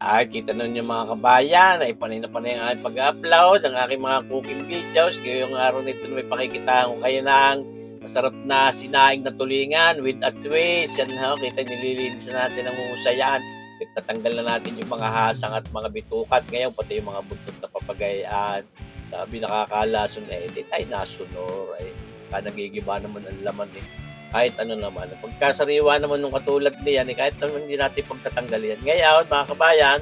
Kita ninyo mga kabayan, ay panay na panay ang aking pag-upload ng aking mga cooking videos. Ngayong araw nito may pakikita ko kayo ng masarap na sinaing na tulingan with a twist. Yan ha, kita nililinis na natin ang husayan. Nagtatanggal na natin yung mga hasang at mga bitukat. Ngayon pati yung mga buntot na papagayan. Sabi nakakalason di tayo nasunor. Nagigiba naman ang laman kahit ano naman. Pagkasariwa naman nung katulad niyan, kahit naman hindi natin pagtatanggal yan. Ngayon, mga kabayan,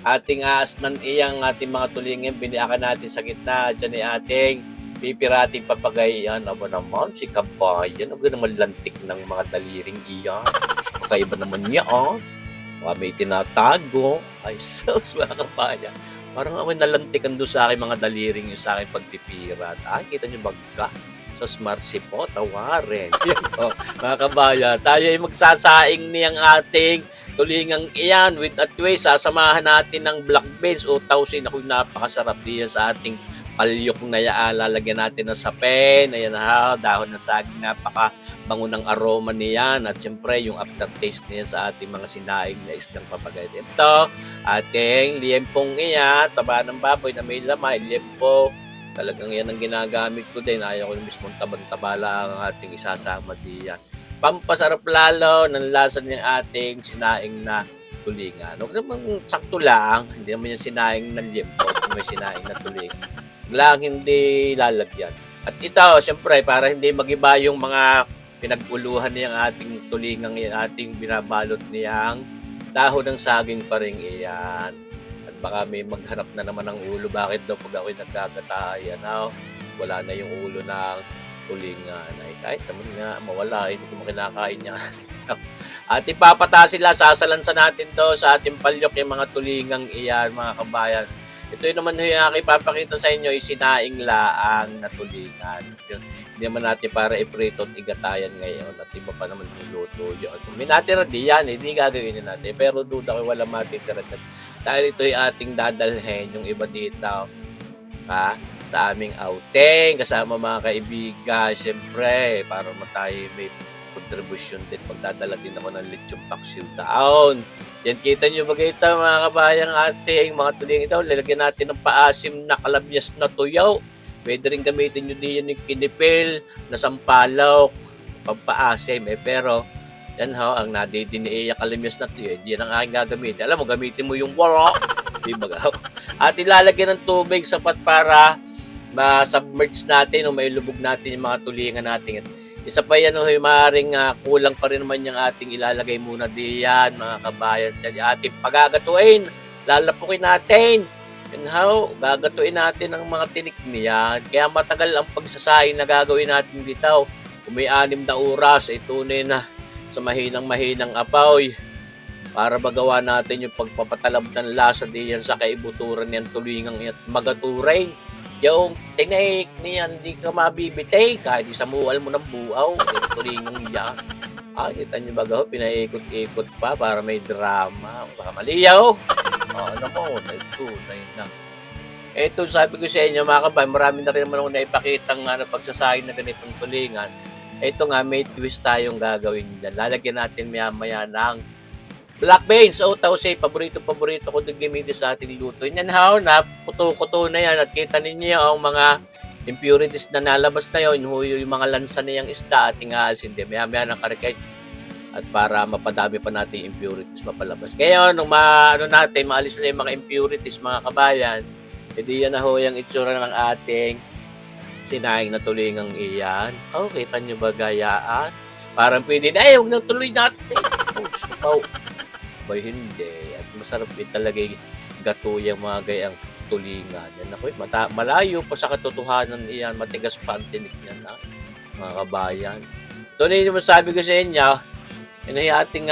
ating aasnan iyang ating mga tulingin, biniakan natin sa gitna, dyan ay ating pipirating papagayan. Aba naman, si kabayan, ang naman lantik ng mga daliring iyan. Kakaiba naman niya, may tinatago. Ay, sus, mga kabayan. Parang ako nalantikan doon sa aking mga daliring yung sa aking pagpipirat. Kita niyo bagka? Sa Smart po, tawarin. Yan po, mga kabayan. Tayo ay magsasaing niyang ating tulingang iyan with a twist. Sasamahan natin ng black beans o tausin. Ako'y napakasarap diyan sa ating palyok na yan. Lalagyan natin ng sapen. Ayan ha, dahon ng saging. Napakabango ng aroma niyan. At syempre, yung aftertaste niya sa ating mga sinaing na isdang papagay. Ito, ating liempong iyan. Taba ng baboy na may lamay. Liempo. Talagang yan ang ginagamit ko din. Ayaw ko yung mismong tabang-taba lang ang ating isasama diyan. Pampasarap lalo ng lasa ng ating sinaing na tulingan. Huwag naman sakto lang. Hindi naman yung sinaing na liempo. May sinaing na tulingan. Lang hindi lalagyan. At ito, siyempre, para hindi magiba yung mga pinag-uluhan niyang ating tulingang yan, ating binabalot niyang dahon ng saging pa rin iyan. Baka may maghanap na naman ng ulo. Bakit daw pag ako'y nagkagatayan, wala na yung ulo ng tulingan. Ay, kahit naman nga, mawala. Hindi ko makinakain niya. At ipapata sila, sasalansa natin to sa ating palyok yung mga tulingang iyan, mga kabayan. Ito yung naman yung aking ipapakita sa inyo, isinaing laang na tulingan. Hindi naman natin para iprito at igatayan ngayon. At iba pa naman yung luto yun. Kung may natira diyan, hindi gagawin natin. Pero duda ko wala matitira. Dahil ito yung ating dadalhin, yung iba dito, sa aming outing, kasama mga kaibigan, siyempre, para tayo may contribution din, pagdadala din ako ng lechong paksiw down. Yan, kita nyo ba ito, mga kabayang ating mga tuling ito, lalagyan natin ng paasim na kalabyas na tuyaw. Pwede rin gamitin nyo din yung kinipil na sampalok, pampaasim, pero yan ang nadidiniya kalimyas na ito. Hindi yan ang aking gagamitin. Alam mo, gamitin mo yung wala. Di ba? At ilalagyan ng tubig sapat para ma-submerge natin o mailubog natin yung mga tulingan natin. Isa pa yan, maaaring kulang pa rin naman yung ating ilalagay muna diyan, mga kabayan. Ating pagagatuin, lalapukin natin. Yan gagatuin natin ang mga tinik niyan. Kaya matagal ang pagsasaing na gagawin natin dito. Kung may 6 na oras, ay tunay na sa mahinang apoy para magawa natin yung pagpapatalab ng lasa diyan sa kaibuturan niyan tulingang at magaturin. Yung tinik niyan, hindi ka mabibitay kahit isamual mo ng buaw. Yung tulingang yan. Kita nyo ba pinaikot-ikot pa para may drama. Baka maliyaw. Ano mo, tunay na. Ito sabi ko sa inyo mga kabay, marami na rin naman ako naipakitang pagsasahin na ganitong tulingan. Ito nga, may twist tayong gagawin dyan. Lalagyan natin maya-maya ng black beans. Paborito ko din gamitin sa ating luto. Yan na puto-kuto na yan. At kita ninyo ang mga impurities na nalabas na yun. Yung mga lansa niyang isda ating aalsin din. Maya-maya ng karikay. At para mapadami pa natin yung impurities mapalabas. Kaya nung maalis na yung mga impurities, mga kabayan, hindi yan yung itsura ng ating sinaing na tulingang iyan. Kita nyo ba gayaan? Parang pwede na, huwag na tuloy natin. Bay, hindi. At masarap din talaga gato yung mga gayang tulingan. Yan ako, malayo pa sa katotohanan iyan. Matigas pa ang tinik niyan, mga kabayan. Ito na yung masabi ko sa inyo. Yan ay ating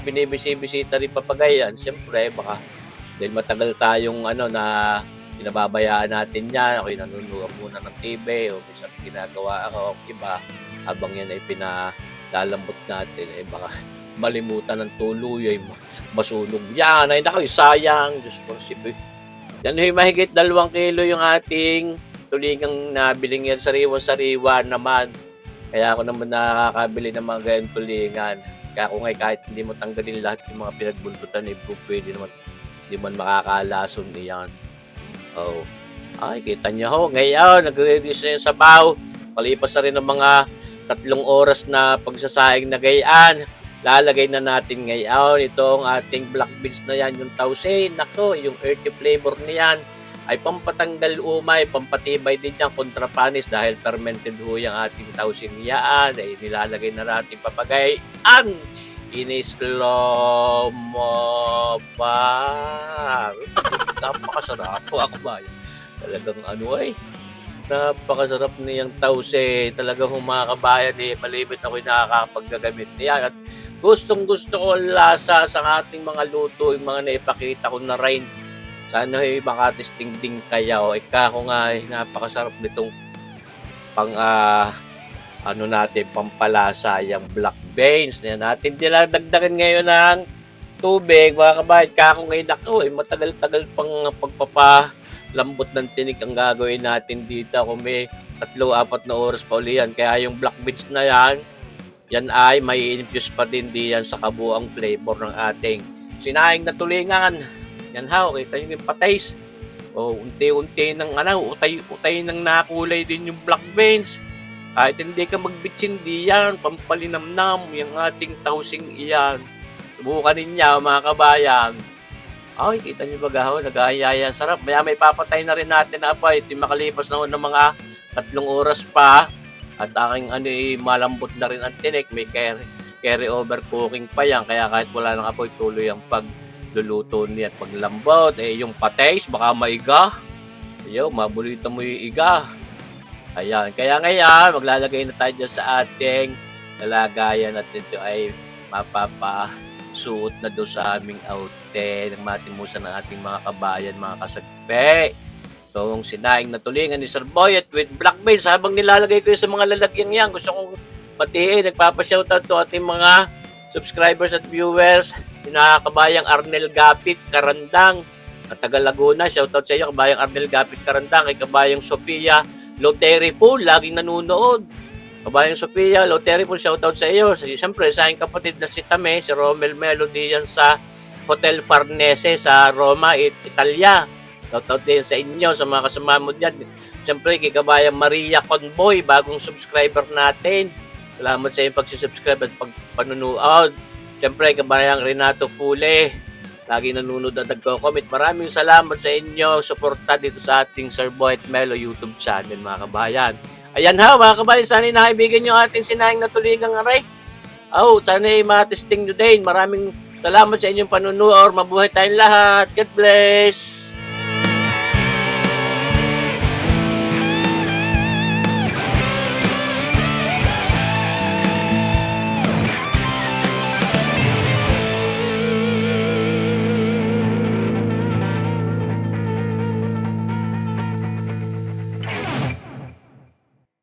binibisita rin papagayan. Siyempre, baka dahil matagal tayong pinababayaan natin yan. Ako'y nanunuwag muna ng TV o minsan ginagawa ako iba habang yan ay pinalalambot natin baka malimutan ng tuluy masunog yan. Ay naku, sayang. Diyos ko, yan ay mahigit 2 kilo yung ating tulingang nabiling yan. Sariwa-sariwa naman. Kaya ako naman nakakabili ng mga ganyan tulingan. Kaya kung kahit hindi mo tanggalin lahat yung mga pinagbuntutan, pwede naman Di man makakalason iyan. Oh. Ay, kita niyo ho, ngayon, nagre-reduce na yung sabaw. Palipas na rin ng mga 3 oras na pagsasaing na gayaan. Lalagay na natin ngayon itong ating black beans na yan, yung tausin. Nako, yung earthy flavor niyan ay pampatanggal umay, pampatibay din yan kontra panis dahil fermented ho yung ating tausin yan. Ay nilalagay na natin papagayaan. In-slow mo pa. Napakasarap po ako ba? Talagang napakasarap niyang tause. Talagang mga kabayan malibit ako'y nakakapaggagamit niyan. At gustong-gusto ko ang lasa sa ating mga luto, yung mga naipakita ko na rin. Sana makatesting din kayo. Ika ko nga napakasarap nitong natin, pampalasa, yung black beans na natin. Dagdagan ngayon ng tubig, mga kabayan. Kako ngayon matagal-tagal pang pagpapalambot ng tinik ang gagawin natin dito. Kung may 3-4 na oras pa uli yan. Kaya yung black beans na yan ay may infuse pa din diyan sa kabuang flavor ng ating sinaing na tulingan. Yan kita nyo yung patays. Unti-unti ng utay ng nakulay din yung black beans. Kahit hindi ka magbitsin diyan, pampalinamnam yung ating tausing iyan. Subukan ninyo mga kabayan. Ay, kita nyo ba gaho, nag-aayaya, sarap. Maya may papatay na rin natin na apoy. Ito makalipas naman ng mga 3 oras pa. At aking malambot na rin ang tinik. May carry over cooking pa yan. Kaya kahit wala ng apoy, tuloy ang pagluluto niya at paglambot. Yung patays, baka maiga. Mabulita mo yung iga. Ayan. Kaya ngayon, maglalagay na tayo sa ating lalagayan at ito ay mapapasuot na doon sa aming aute ng matimusan ng ating mga kabayan, mga kasagpe. Itong sinaing na tulingan ni Sir Boyet with black beans. Habang nilalagay ko sa mga lalagyan yan, gusto kong batiin, nagpapashoutout to ating mga subscribers at viewers. Sina kabayang Arnel Gapit Karandang at taga Laguna. Shoutout sa iyo, kabayang Arnel Gapit Karandang. Kay kabayang Sofia Loteri Pool, laging nanonood. Kabayang Sofia Loteri Pool, shoutout sa iyo. Siyempre, sa aking kapatid na si Tame, si Romel Melody yan sa Hotel Farnese sa Roma, Italia. Shoutout din sa inyo, sa mga kasama mo dyan. Siyempre, kay kabayang Maria Conboy, bagong subscriber natin. Salamat sa iyong pagsusubscribe at pagpanunood. Siyempre, kabayang Renato Fule, lagi nanonood at nagko-comment. Maraming salamat sa inyo. Suporta dito sa ating Sir Boyet Melo YouTube channel, mga kabayan. Ayan mga kabayan, sana nakaibigan nyo ating sinaing na tulingang aray. Sana matesting nyo din. Maraming salamat sa inyong panunood. Mabuhay tayong lahat. God bless.